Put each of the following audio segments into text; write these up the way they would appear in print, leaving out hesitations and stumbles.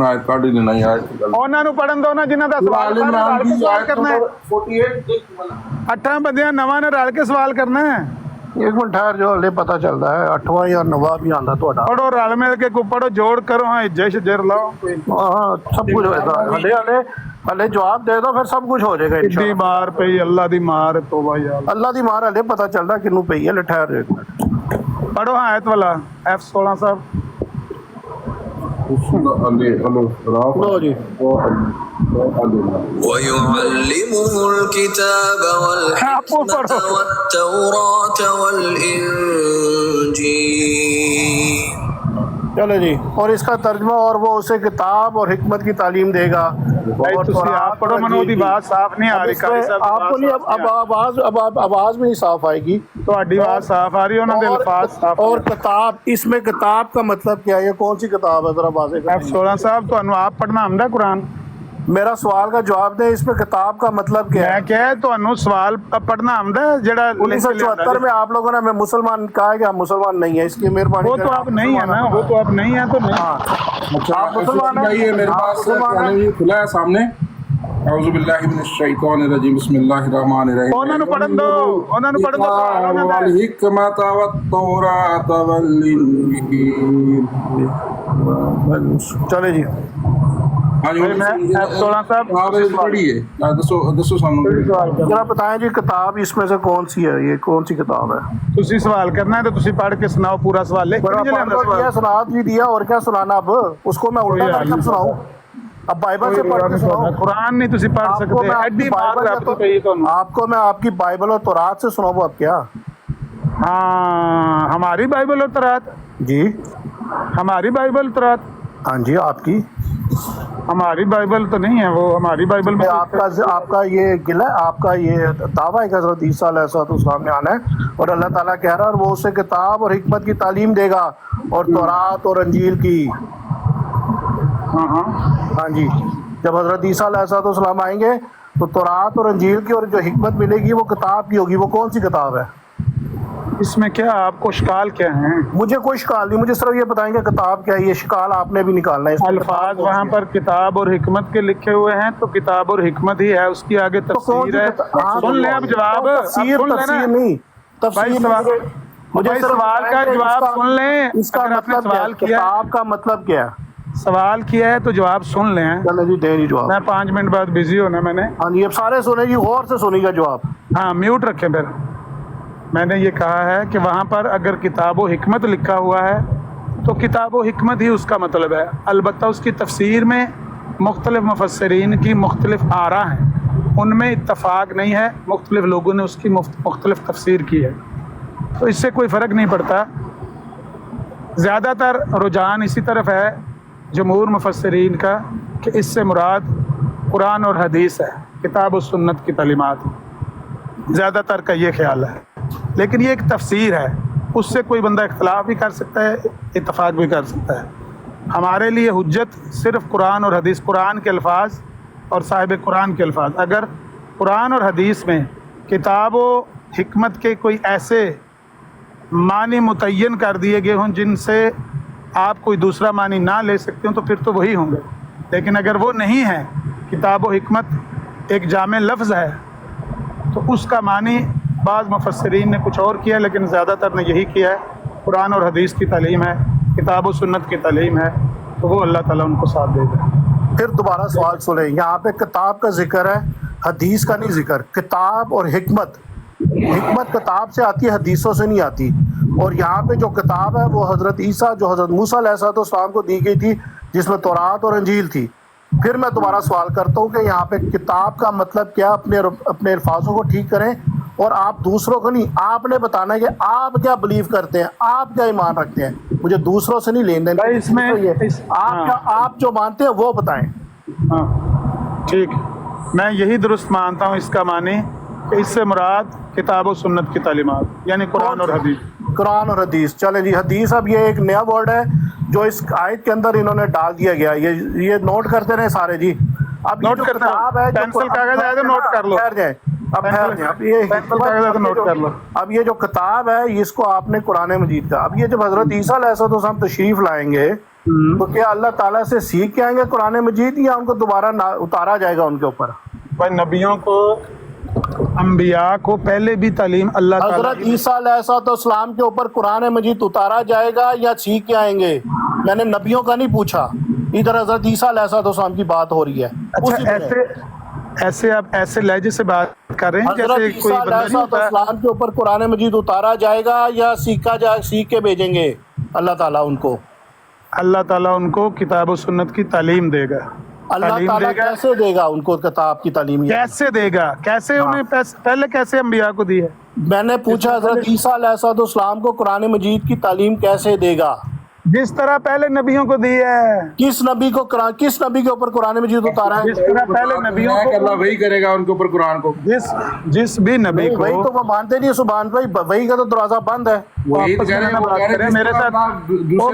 ਹੁਣ ਆਇਤ ਕੱਢ ਹੀ ਲੈਣਾ ਯਾਰ। ਉਹਨਾਂ ਨੂੰ ਪੜਨ ਦੋ ਨਾ ਜਿਨ੍ਹਾਂ ਦਾ ਸਵਾਲ ਕਰਨਾ ਹੈ। 48 8 ਬੰਦਿਆਂ ਨਵਾਂ ਨੇ ਰਲ ਕੇ ਸਵਾਲ ਕਰਨਾ ਹੈ। एक मिनट ठहर जो हले पता चलता है 8वां या 9वां भी आंदा ਤੁਹਾਡਾ। पढ़ो रल मिल के को पढ़ो जोड़ करो हाँ जश जर लाओ हाँ सब कुछ होएगा। हले जवाब दे दो फिर सब कुछ हो जाएगा इतनी इंशाल्लाह। मार पई अल्लाह दी मार तौबा यार। अल्लाह दी मार हले पता चलता किन्नू पई है। हले ठहर एक मिनट पढ़ो हाँ आयत वाला F16 साहब। लो जी। ويعلمه الكتاب والحكمة والتوراة والإنجيل। चलो जी। और इसका तर्जमा और वो उसे किताब और हिकमत की तालीम देगा। और आप पढ़ो मनो दी बात साफ नहीं आ रही कारी साहब। आपको नहीं अब आवाज भी नहीं साफ आएगी। तो आवाज साफ आ रही है उन्होंने अल्फाज साफ। और किताब इसमें किताब का मतलब क्या है? ये कौन सी किताब है? जरा वाज़ेह करें। F16 साहब तो आप पढ़ना आमदा कुरान। मेरा सवाल का जवाब दें। इसमें किताब का मतलब क्या है? मैं क्या है तो सवाल पढ़ना आमदा जेड़ा 1974 में आप लोगों ने हमें मुसलमान कहा कि हम मुसलमान नहीं है। इसकी मेहरबानी वो तो आप नहीं है ना। वो तो आप नहीं है तो नहीं। अच्छा आप मुसलमान हैं? ये मेरे पास खुला है सामने। औज़ु बिल्लाहि मिनश शैतानिर रजीम बिस्मिल्लाहिर्रहमानिर्रहीम। ਉਹਨਾਂ ਨੂੰ ਪੜਨ ਦੋ ਉਹਨਾਂ ਨੂੰ ਪੜਨ ਦੋ वल हिकमत वत तौरात वल इंजील। चले जी। हाँ जी मैं F16 साहब आप पढ़िए। दसो सानू जरा बताएं जी किताब इसमें से कौन सी है? ये कौन सी किताब है? ਤੁਸੀਂ ਸਵਾਲ करना है तो ਤੁਸੀਂ पढ़ के सुनाओ पूरा सवाल लिख के नहीं लेना सवाल। सुनात भी दिया और क्या सुनाना अब? उसको मैं उल्टा करके सुनाऊं? अब बाइबल से पढ़ के सुनाऊं? कुरान नहीं तुसी पढ़ आपको सकते मैं एडी आपकी बात बाइबल रब तो कही तो आपको मैं आपकी बाइबल और तौरात से सुनाऊं अब क्या? हाँ हमारी बाइबल और तौरात। जी हमारी बाइबल तौरात। हाँ जी आपकी हमारी बाइबल तो नहीं है वो। हमारी बाइबल में आपका ये गिला है, आपका ये दावा है कि हज़रत ईसा अलैहिस्सलाम में आना है और अल्लाह ताला कह रहा है और वो उसे किताब और हिकमत की तालीम देगा और तौरात और अंजील की। हाँ जी जब हज़रत ईसा अलैहिस्सलाम आएंगे तो तौरात और अंजील की और जो हिकमत मिलेगी वो किताब की होगी। वो कौन सी किताब है? इसमें क्या आपको शिकाल क्या है? मुझे कोई शिकाल नहीं। मुझे सिर्फ ये बताएंगे किताब क्या है। ये शिकाल आपने भी निकालना है। अल्फाज वहाँ पर किताब और हिकमत के लिखे हुए हैं तो किताब और हिकमत ही है। उसकी आगे तफसीर है। सुन लें अब जवाब। तफसीर नहीं भाई मुझे सवाल का जवाब सुन लें। इसका मतलब सवाल किताब का मतलब क्या है? सवाल किया है तो जवाब सुन लें। चलो जी दे जवाब। मैं 5 मिनट बाद बिजी होना मैंने। हाँ जी अब सारे सुने जी गौर से सुनिएगा जवाब। हाँ म्यूट रखें फिर। मैंने ये कहा है कि वहाँ पर अगर किताब व हिकमत लिखा हुआ है तो किताब व हिकमत ही उसका मतलब है। अलबत्ता उसकी तफसीर में मुख्तलिफ मुफस्सिरीन की मुख्तलिफ आरा हैं। उनमें इत्तफाक नहीं है। मुख्तलिफ लोगों ने उसकी मुख्तलिफ तफसीर की है तो इससे कोई फ़र्क नहीं पड़ता। ज़्यादातर रुझान इसी तरफ है जमहूर मुफस्सिरीन का कि इससे मुराद कुरान और हदीस है। किताब और सुन्नत की तालीमात ज़्यादातर का ये ख्याल है। लेकिन ये एक तफसीर है। उससे कोई बंदा इख्तलाफ भी कर सकता है इत्तफाक भी कर सकता है। हमारे लिए हुज्जत सिर्फ कुरान और हदीस। कुरान के अल्फाज और साहिब कुरान के अल्फाज। अगर कुरान और हदीस में किताब व हिकमत के कोई ऐसे मानी मुतय्यन कर दिए गए हों जिनसे आप कोई दूसरा मानी ना ले सकते हो तो फिर तो वही होंगे। लेकिन अगर वो नहीं है किताब व हिकमत एक जामे लफ्ज़ है तो उसका मानी बाज़ मुफस्सिरीन ने कुछ और किया लेकिन ज़्यादातर ने यही किया है। कुरान और हदीस की तालीम है किताब व सुन्नत की तालीम है तो वो अल्लाह ताला उनको साथ देगा। फिर दोबारा सवाल सुने। यहाँ पे किताब का जिक्र है हदीस का नहीं जिक्र। किताब और हिकमत किताब से आती है हदीसों से नहीं आती। और यहाँ पे जो किताब है वो हज़रत ईसा जो हज़रत मूसा अलैहिस्सलाम को दी गई थी जिसमें तौरात और अंजील थी। फिर मैं दोबारा सवाल करता हूँ कि यहाँ पे किताब का मतलब क्या? अपने अल्फाजों को ठीक करें और आप दूसरों को नहीं। आपने बताना है कि आप क्या बिलीव करते हैं आप क्या ईमान रखते हैं। मुझे दूसरों से नहीं लेन देन। आप जो मानते हैं वो बताएं। हाँ ठीक मैं यही दुरुस्त मानता हूँ इसका माने कि इससे मुराद किताब और सुन्नत की तालीमात यानी कुरान और हदीस। कुरान और हदीस। चले जी हदीस अब ये एक नया वर्ड है जो इस आयत के अंदर इन्होंने डाल दिया गया। ये नोट करते रहे सारे जी। अब नोट करते हैं। पेंसिल कागज है तो नोट कर लो। ठहर जाए अब अब ये जो किताब है इसको आपने कुरान मजीद का। अब ये जब हज़रत ईसा अलैहिस्सलाम तशरीफ़ लाएंगे तो क्या अल्लाह ताला से सीख के आएंगे कुरान मजीद या उनको दोबारा उतारा जाएगा उनके ऊपर? भाई नबियों को, अंबिया को पहले भी तालीम अल्लाह ताला हजरत ईसा अलैहिस्सलाम के ऊपर कुरान मजीद उतारा जाएगा या सीख के आएंगे? मैंने नबियों का नहीं पूछा, इधर हजरत ईसा अलैहिस्सलाम की बात हो रही है। अच्छा, ऐसे आप ऐसे लहजे से बात कर रहे हैं जैसे कोई बंदा नहीं होता। अलैहिस्सलाम के ऊपर कुरान मजीद उतारा जाएगा या सीख के भेजेंगे अल्लाह ताला उनको? अल्लाह ताला उनको किताब और सुन्नत की तालीम देगा। अल्लाह ताला कैसे देगा उनको किताब की तालीम? कैसे देगा? कैसे उन्हें पहले कैसे अंबिया को दी है? मैंने पूछा हजरत ईसा अलैहिस्सलाम को कुरान मजीद की तालीम कैसे देगा? जिस तरह पहले नबियों को दी है। किस नबी के ऊपर कुरान मजीद उतारा है? जिस तरह पहले नबियों को अल्लाह वही करेगा उनके ऊपर कुरान को। जिस भी नबी को, वही तो वो मानते नहीं। सुभान भाई, वही का तो दरवाजा बंद है। वही तो कह रहे हैं, वो कह रहे हैं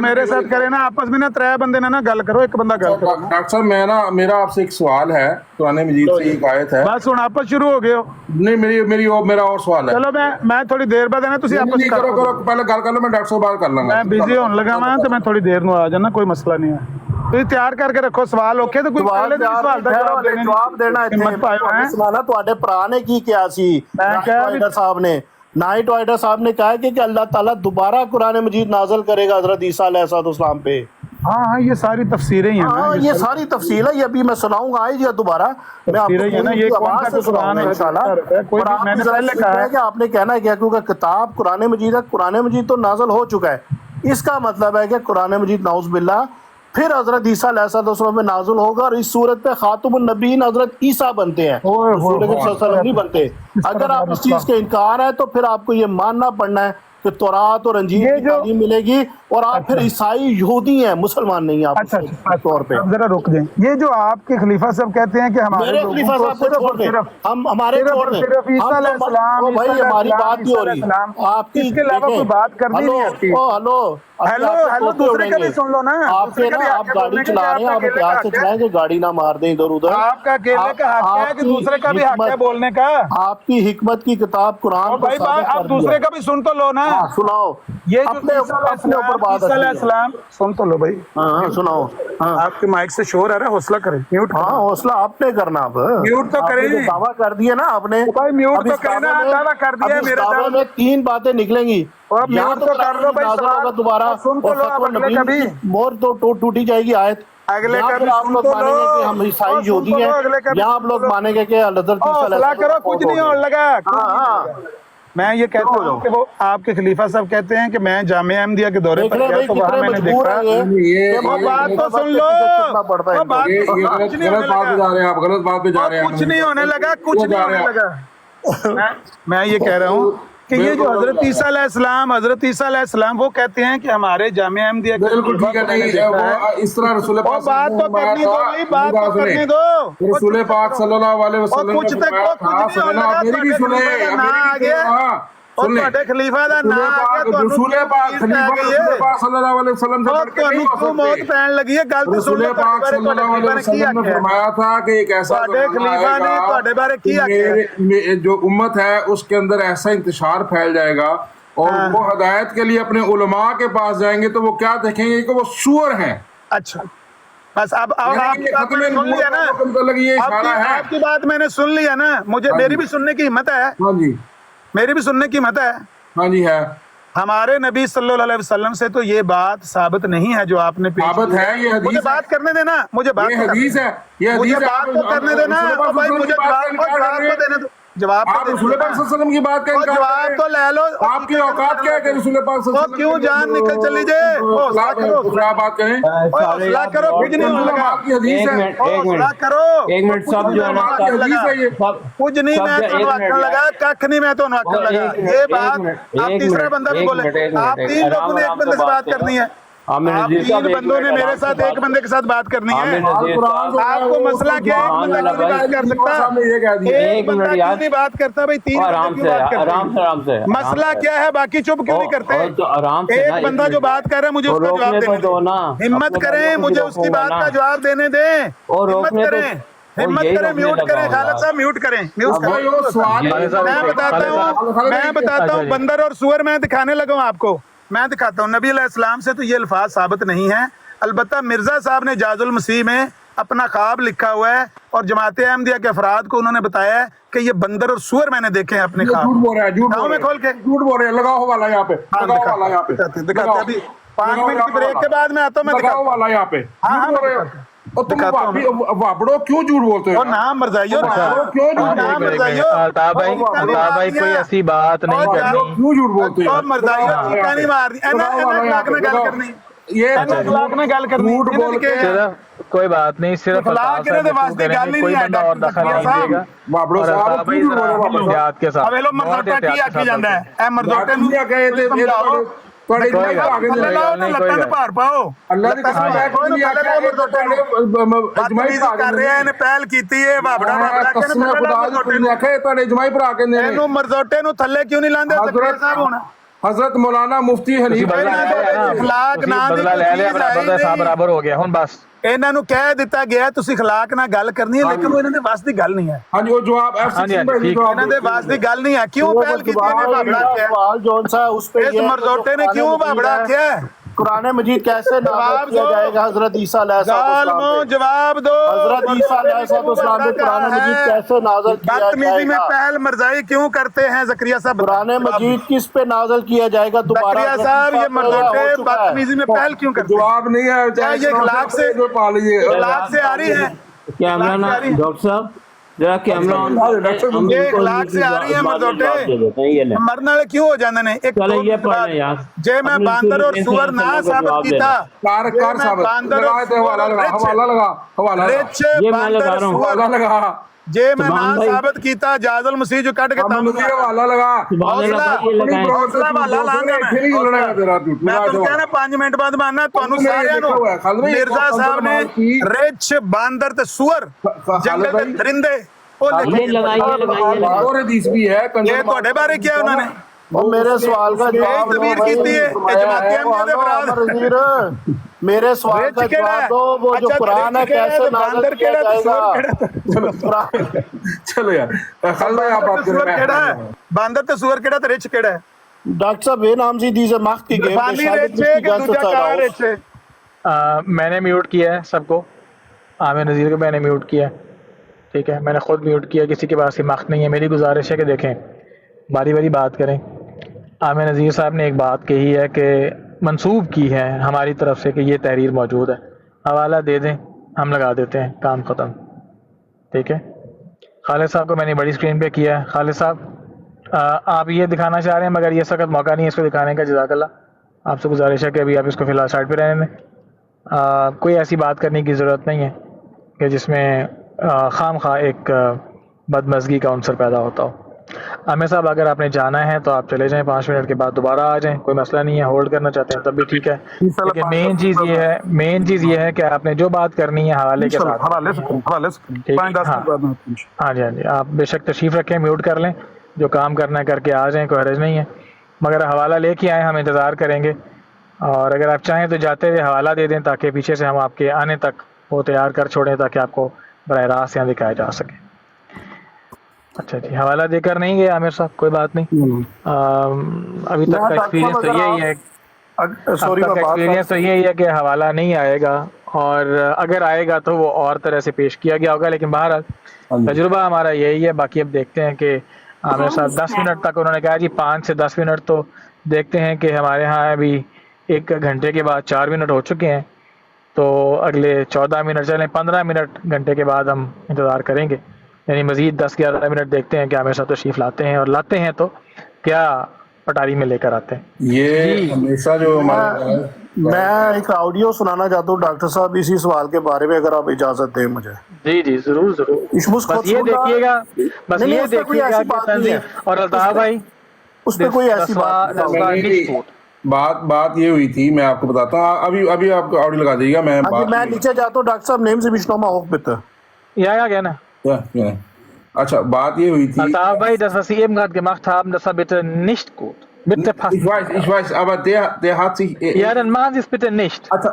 मेरे साथ करे ना, आपस में ना त्रै बंदे ना गल करो, एक बंदा गल करो। डॉक्टर साहब मेरा आपसे एक सवाल है, कुरान मजीद से एक आयत है। बस हुण आपस शुरू हो गए हो। नहीं, मेरा और सवाल है। चलो मैं थोड़ी देर बाद है ना, तुसी आपस करो पहले गल कर लो, मैं डॉक्टर साहब बात कर लूंगा। मैं बिजी होने लगा मैं तो मैं थोड़ी देर में आ जाना, कोई मसला नहीं है। ਤੁਸੀਂ ਤਿਆਰ ਕਰਕੇ ਰੱਖੋ ਸਵਾਲ ਓਕੇ ਤੇ ਕੋਈ ਪਹਿਲੇ ਦੇ ਸਵਾਲ ਦਾ ਜਵਾਬ ਦੇਣਾ ਇੱਥੇ ਹਿੰਮਤ ਪਾਇਓ ਸੁਣਾਣਾ। ਤੁਹਾਡੇ ਭਰਾ ਨੇ ਕੀ ਕਿਹਾ ਸੀ? नाइट वाइडर साहब ने कहा कि अल्लाह ताला दोबारा कुरान मजीद नाज़िल करेगा हजरत ईसा अलैहिस्सलाम पे। हाँ, ये सारी तफसीरें ही हैं ना। ये सारी तफसील है, ये अभी मैं सुनाऊंगा आइए दोबारा। मैं आपको आवाज से सुनाऊंगा इंशाल्लाह। और आपने पहले कहा है कि आपने कहना है क्या, क्योंकि किताब कुरान मजीद है, कुरान मजीद तो नाज़िल हो चुका है। इसका मतलब है कि कुरान मजीद नाउज़ बिल्लाह फिर हजरत ईसा अलैहिस्सलाम में नाजुल होगा और इस सूरत पे खातमुन नबीन हजरत ईसा बनते हैं, नहीं बनते। अगर आप इस चीज के इनकार है तो फिर आपको ये मानना पड़ना है कि तौरात और इंजील की तालीम मिलेगी और आप फिर ईसाई यहूदी हैं, मुसलमान नहीं आप तौर पे। जरा रुक जाएं, ये जो आपके खलीफा साहब कहते हैं कि हमारे खलीफा साहब को छोड़ दें, हम हमारे छोड़ दें, भाई हमारी बात नहीं हो रही आपकी, इसके अलावा कोई बात करनी नहीं आती। हेलो दूसरे का भी सुन लो ना। आपके ना, आप गाड़ी चला रहे हैं, आप एहतियात से चलाएं कि गाड़ी ना मार दें इधर उधर। आपका अकेले का हक है कि दूसरे का भी हक है बोलने का? आपकी हिकमत की किताब कुरान भाई आप दूसरे का भी सुन तो लो ना। सुनाओ, ये अपने ऊपर बात है, सुन तो लो भाई। हाँ सुनाओ। आपके माइक से शोर आ रहा है, हौसला करें, म्यूट। हाँ हौसला आपने करना, अब म्यूट तो करें। दावा कर दिया ना आपने, भाई म्यूट तो करना, दावा कर दिया। मेरे दावा में 3 बातें निकलेंगी, म्यूट तो कर लो भाई। दोबारा सुन तो लो, अगले कभी मोर तो टूटी जाएगी आयत। अगले कभी आप लोग मानेंगे कि हम ईसाई यहूदी हैं, यहाँ आप लोग मानेंगे कि करो कुछ नहीं होने लगा। मैं ये कहता हूँ कि वो आपके खलीफा साहब कहते हैं कि मैं जामिया अहमदिया के दौरे पर गया तो वहाँ मैंने देखा। बात तो सुन लो, गलत बात पे जा रहे हैं आप, गलत बात पे जा रहे हैं। कुछ नहीं होने लगा, कुछ नहीं होने लगा। मैं ये कह रहा हूँ कि ये जो हजरत ईसा अलैहिस्सलाम वो कहते हैं कि हमारे जामिया अहमदिया बिल्कुल ठीक है, नहीं इस तरह रसूल पाक बात तो करनी दो भाई, बात तो करनी दो। रसूल पाक सल्लल्लाहु अलैहि वसल्लम कुछ तक मेरी भी सुने, आ गया और ਤੁਹਾਡੇ ਖਲੀਫਾ ਦਾ ਨਾਮ ਆ ਗਿਆ, ਤੁਹਾਨੂੰ रसूल पाक खलीफा सल्लल्लाहु अलैहि वसल्लम से बढ़ के नहीं हो सकते। मौत पैन लगी है, गल तो सुन लो। पाक सल्लल्लाहु अलैहि वसल्लम ने फरमाया था कि एक ऐसा खलीफा ने ਤੁਹਾਡੇ बारे की आख्या, जो उम्मत है उसके अंदर ऐसा इंतशार फैल जाएगा और वो हिदायत के लिए अपने उलमा के पास जाएंगे तो वो क्या देखेंगे कि वो सूअर हैं। अच्छा बस अब आपने सुन लिया ना, आपकी बात मैंने सुन लिया ना। मुझे मेरी भी सुनने की हिम्मत है। हाँ जी, मेरी भी सुनने की हिम्मत है। हाँ जी है। हमारे नबी सल्लल्लाहु अलैहि वसल्लम से तो ये बात साबित नहीं है जो आपने साबित है, ये हदीस। मुझे बात करने देना, मुझे बात ये हदीस है, ये हदीस है। बात तो करने देना भाई, मुझे जवाब तो देने दो। जवाब आप रसूल पाक सल्लल्लाहु अलैहि वसल्म की बात करें, जवाब तो ले लो। आपकी औकात क्या है कि रसूल पाक सल्लल्लाहु अलैहि वसल्लम क्यों जान निकल चली जे? क्या बात करें, हौसला करो, कुछ नहीं होने लगा। आपकी हदीस है, हौसला करो, एक मिनट सब जो है ना, कुछ नहीं, मैं तो आखन लगा कख नहीं, मैं तो आखन लगा ये बात। आप तीसरा बंदा भी बोले, आप 3 लोगों ने एक बंदे से बात करनी है, आप 3 बंदों ने मेरे साथ एक बंदे के साथ बात करनी है। आपको मसला क्या है? एक बंदा क्यों नहीं बात कर सकता? एक बंदा क्यों नहीं बात करता भाई? 3 आराम से मसला क्या है? बाकी चुप क्यों नहीं करते? एक बंदा जो बात कर रहा है मुझे उसका जवाब देने दो ना। हिम्मत करें, मुझे उसकी बात का जवाब देने दें। हिम्मत करें, म्यूट करें। खालिद साहब म्यूट करें, म्यूट करें। मैं बताता हूँ बंदर और सुअर मैं दिखाने लगा हूँ आपको। मैं दिखाता हूँ, नबी अलैहिस्सलाम से तो ये अल्फाज साबित नहीं है। البتہ مرزا صاحب نے جاز المسیح میں اپنا خواب لکھا ہوا ہے اور جماعت احمدیہ کے افراد کو انہوں نے بتایا ہے کہ یہ بندر اور سور میں نے دیکھے ہیں اپنے خواب. جھوٹ بول رہا ہے, جھوٹ میں کھول کے جھوٹ بول رہے ہیں. لگاؤ والا یہاں پہ, لگاؤ والا یہاں پہ, دکھاتے ابھی 5 منٹ کی بریک کے بعد میں آتا ہوں. میں لگاؤ والا یہاں پہ. اور تم وابڑو کیوں جھوٹ بولتے ہو؟ نام مرزائیو کیوں جھوٹ الطاف بھائی کوئی ایسی بات نہیں کرنی. کیوں جھوٹ بولتے ہو؟ مرزائیو چیکا نہیں مارنی اخلاق میں گل کرنی, یہ اخلاق میں گل کرنی. جھوٹ بول کے صرف کوئی بات نہیں, صرف اخلاق کے دے واسطے گل ہی کوئی نہیں بندہ اور دخل نہیں دے گا. وابڑو اور صاحب الطاف بھائی ذرا احتیاط کے ساتھ, اب لو مرزوٹا کی آکھی جاندہ ہے اے مرزوٹے نو کہے تھے اللہ پار پاؤ اللہ نے قسم ہے کوئی نہیں بدتمیزی کر رہے ہیں, پہل کیتی ہے بابڑا بابڑا کے قسم خدا دی کوئی نہیں آکھے تو اجماعی پر آکے نے اینو مرزوٹے نو تھلے کیوں نہیں لاندے زکریا صاحب ہونا حضرت مولانا مفتی حنیف اخلاق نہ دی بدلہ لے لیا, بدلہ صاحب برابر ہو گیا ہن بس. ਇਹਨਾਂ ਨੂੰ ਕਹਿ ਦਿੱਤਾ ਗਿਆ ਤੁਸੀਂ اخلاق ਨਾਲ ਗੱਲ ਕਰਨੀ ਹੈ, ਲੇਕਿਨ ਉਹ ਇਹਨਾਂ ਦੇ ਵਾਸ ਦੀ ਗੱਲ ਨਹੀਂ ਹੈ. ہاں جی وہ جواب ਇਹਨਾਂ ਦੇ ਵਾਸ ਦੀ ਗੱਲ ਨਹੀਂ ਹੈ. ਕਿਉਂ ਪਹਿਲ ਕੀਤੀ ਇਹਨੇ ਬਾਬੜਾ ਆਖਿਆ? سوال جون سا اس پہ ਇਸ مرزوٹے نے کیوں ਬਾਬੜਾ آخیا? قرآن مجید کیسے نازل کیا جائے گا حضرت عیسیٰ علیہ السلام ظالموں جواب دو. حضرت عیسیٰ علیہ السلام نے قرآن مجید کیسے نازل کیا بدتمیزی جائے میں گا؟ پہل مرزائی کیوں کرتے ہیں زکریا صاحب؟ قرآن مجید کس پہ نازل کیا جائے گا دوبارہ؟ زکریا صاحب یہ مرزوٹے بدتمیزی میں پہل کیوں کرتے ہیں؟ جواب نہیں ہے. کیا یہ اخلاق سے اخلاق سے آ رہی ہے؟ کیمرہ نا ڈاکٹر صاحب ذرا کیمرہ آن یہ اخلاق سے آ رہی ہے مرزوٹے. مرنے والے کیوں ہو جاندے نے؟ ایک چلے یہ پڑھیں یار, جے میں باندر اور سور نہ ثابت کیتا, کار ثابت لگا دے, حوالہ لگا, حوالہ لگا, حوالہ رچ یہ میں باندر لگا رہا ہوں. سور حوالہ لگا, جے میں نہ ثابت کیتا جاز المسیح جو کٹ کے تم حوالہ لگا. حوصلہ والا لانگا میں تم کہنا 5 منٹ بعد ماننا تانوں سارے نو مرزا صاحب نے رچ باندر تے سور جنگل تے درندے وہ لکھے اور حدیث بھی ہے. یہ تواڈے بارے کیا انہوں نے اور میرے سوال کا جواب دو تعبیر کیتی ہے جماعت احمدیہ دے افراد. میرے سوال کا جواب دو, وہ جو قرآن ہے کیسے نازل کیا جائے گا؟ چلو یار خلوہ آپ بات سور کیڑا ہے, باندر تے سور کیڑا تے رچ کیڑا ہے؟ ڈاکٹر صاحب بے نام سی دیز مخت کی گیم فالی رچ ہے کہ دوجہ کہا رچ ہے؟ میں نے میوٹ کیا ہے سب کو, عامر نذیر کو میں نے میوٹ کیا ہے, ٹھیک ہے, میں نے خود میوٹ کیا, کسی کے پاس یہ مخت نہیں ہے. میری گزارش ہے کہ دیکھیں باری باری بات کریں. عامر نذیر صاحب نے ایک بات کہی ہے کہ منسوب کی ہے ہماری طرف سے کہ یہ تحریر موجود ہے, حوالہ دے دیں ہم لگا دیتے ہیں, کام ختم. ٹھیک ہے, خالد صاحب کو میں نے بڑی اسکرین پہ کیا ہے. خالد صاحب آپ یہ دکھانا چاہ رہے ہیں مگر یہ سخت موقع نہیں ہے اس کو دکھانے کا. جزاک اللہ, آپ سے گزارش ہے کہ ابھی آپ اس کو فی الحال سائڈ پہ رہنے دیں. کوئی ایسی بات کرنے کی ضرورت نہیں ہے کہ جس میں خام خواہ ایک بدمزگی کا عنصر پیدا ہوتا ہو. عامر صاحب اگر آپ نے جانا ہے تو آپ چلے جائیں, 5 منٹ کے بعد دوبارہ آ جائیں, کوئی مسئلہ نہیں ہے. ہولڈ کرنا چاہتے ہیں تب بھی ٹھیک ہے, لیکن مین چیز یہ ہے کہ آپ نے جو بات کرنی ہے حوالے کے ساتھ. ہاں جی ہاں جی, آپ بے شک تشریف رکھیں, میوٹ کر لیں, جو کام کرنا ہے کر کے آ جائیں, کوئی حرج نہیں ہے. مگر حوالہ لے کے آئیں, ہم انتظار کریں گے. اور اگر آپ چاہیں تو جاتے ہوئے حوالہ دے دیں تاکہ پیچھے سے ہم آپ کے آنے تک وہ تیار کر چھوڑیں تاکہ آپ کو براہ راست یہاں دکھایا جا سکے. اچھا جی, حوالہ دے کر نہیں گئے عامر صاحب, کوئی بات نہیں. ابھی تک کا ایکسپیرینس تو یہی ہے, ایکسپیرینس تو یہی ہے کہ حوالہ نہیں آئے گا, اور اگر آئے گا تو وہ اور طرح سے پیش کیا گیا ہوگا. لیکن بہرحال تجربہ ہمارا یہی ہے. باقی اب دیکھتے ہیں کہ عامر صاحب 10 منٹ تک انہوں نے کہا جی 5 سے 10 منٹ, تو دیکھتے ہیں کہ ہمارے ہاں ابھی 1 گھنٹے کے بعد 4 منٹ ہو چکے ہیں, تو اگلے 14 منٹ چلیں 15 منٹ گھنٹے کے بعد ہم انتظار کریں گے. یعنی مزید 10-11 منٹ دیکھتے ہیں کہ ہمیں ساتھ تشریف لاتے ہیں, اور لاتے ہیں تو کیا پٹاری میں لے کر آتے ہیں. یہ ہمیشہ جو میں ایک آڈیو سنانا چاہتا ہوں ڈاکٹر صاحب اسی سوال کے بارے میں, اگر آپ اجازت دیں مجھے. جی جی ضرور ضرور, بس یہ دیکھیے گا, بس یہ دیکھیے گا کہ تنظیم. اور الطاف بھائی اس پہ کوئی ایسی بات یہ ہوئی تھی, میں آپ کو بتاتا ہوں. ابھی آپ کو آڈیو لگا دیجیے گا. میں نیچے جاتا ہوں ڈاکٹر صاحب, نیم سے بشنو ما ہوک bitte. Ja, gerne. Ja. اچھا بات یہ ہوئی تھی. Altaaf Bhai, das was Sie eben gerade gemacht haben, das war bitte nicht gut. Bitte passen. Ich weiß, aber der hat sich... Ja, dann machen Sie es bitte nicht. اچھا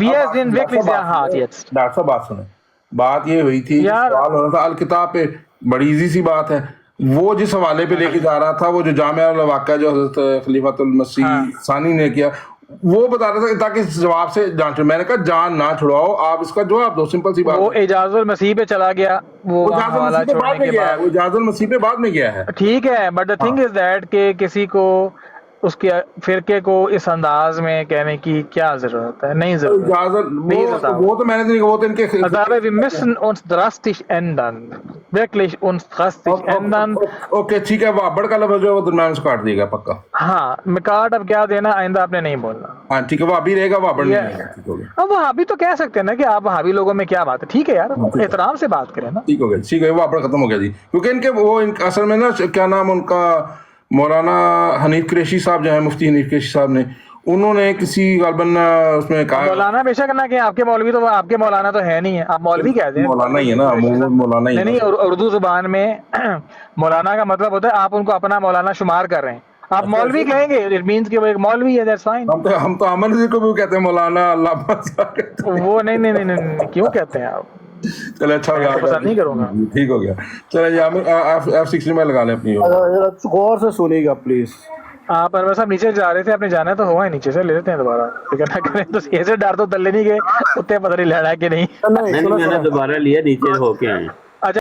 Wir sind wirklich sehr hart jetzt. Doctor صاحب بات سنیں, بات یہ ہوئی تھی, سوال ہو رہا تھا الکتاب پہ, بڑی ایزی سی بات ہے. وہ جس حوالے پہ لے کے جا رہا تھا, وہ جو جامعہ الواقعہ جو حضرت خلیفۃ المسیح ثانی نے کیا, वो बता रहा था ताकि इस जवाब से जान छुड़ाओ। मैंने कहा जान ना छुड़ाओ, आप इसका जवाब दो, सिंपल सी बात। वो इजाजुल मसीह पे चला गया, वो वो वहाँ इजाजुल हवाला मसीह पे बाद छोड़ने में के गया है, बाद। वो इजाजुल मसीह पे बाद में गया है। ठीक है, but the thing is that कि किसी को उसके फिरके को इस अंदाज में कहने की क्या जरूरत है? नहीं जरूरत। इजाजुल वो तो मैंने नहीं, वो तो इनके Also, wir müssen uns drastisch ändern, wirklich uns drastisch ändern। Okay ठीक है, वाबड़ का लफ्ज जो है वो दरम्यान से काट दिएगा पक्का। हाँ, मिकाट अब क्या देना, आइंदा आपने नहीं बोलना। हाँ ठीक है, वाबी रहेगा, वाबड़ नहीं ये- रहेगा। ठीक हो गया, अब वहाबी तो कह सकते हैं ना कि आप वहाबी लोगों में क्या बात है, ठीक है यार, एहतराम से बात करें ना। ठीक हो गया, ठीक है, वाबड़ खत्म हो गया जी। क्योंकि इनके वो असल में ना क्या नाम उनका, मौलाना हनीफ कुरैशी साहब जो है, मुफ्ती हनीफ कुरैशी साहब ने, उन्होंने किसी गलबन उसमें कहा, मौलाना बेशक ना कि आपके मौलवी तो आपके मौलाना तो है नहीं है, आप मौलवी कहते हैं। मौलाना ही है ना, मौलाना ही है नहीं ना। नहीं, उर्दू जुबान में मौलाना का मतलब होता है आप उनको अपना मौलाना शुमार कर रहे हैं, आप मौलवी कहेंगे, इट मींस कि वो एक मौलवी है, दैट्स फाइन। हम तो अमन जी को भी कहते हैं मौलाना, अल्लाह। वो नहीं, क्यों कहते हैं आप? चले अच्छा हो गया, मैं पसंद नहीं करूंगा। ठीक हो गया। चले जी, F60 में लगा लें अपनी। गौर से सुनिएगा प्लीज। आप अनवर साहब नीचे जा रहे थे, आपने जाना है तो हुआ है, नीचे से ले लेते हैं दोबारा, फिक्र ना करें। तो ऐसे डर तो तल्ले नहीं गए, उत्ते पता नहीं लड़ा कि नहीं। नहीं मैंने दोबारा लिया, नीचे होके आए।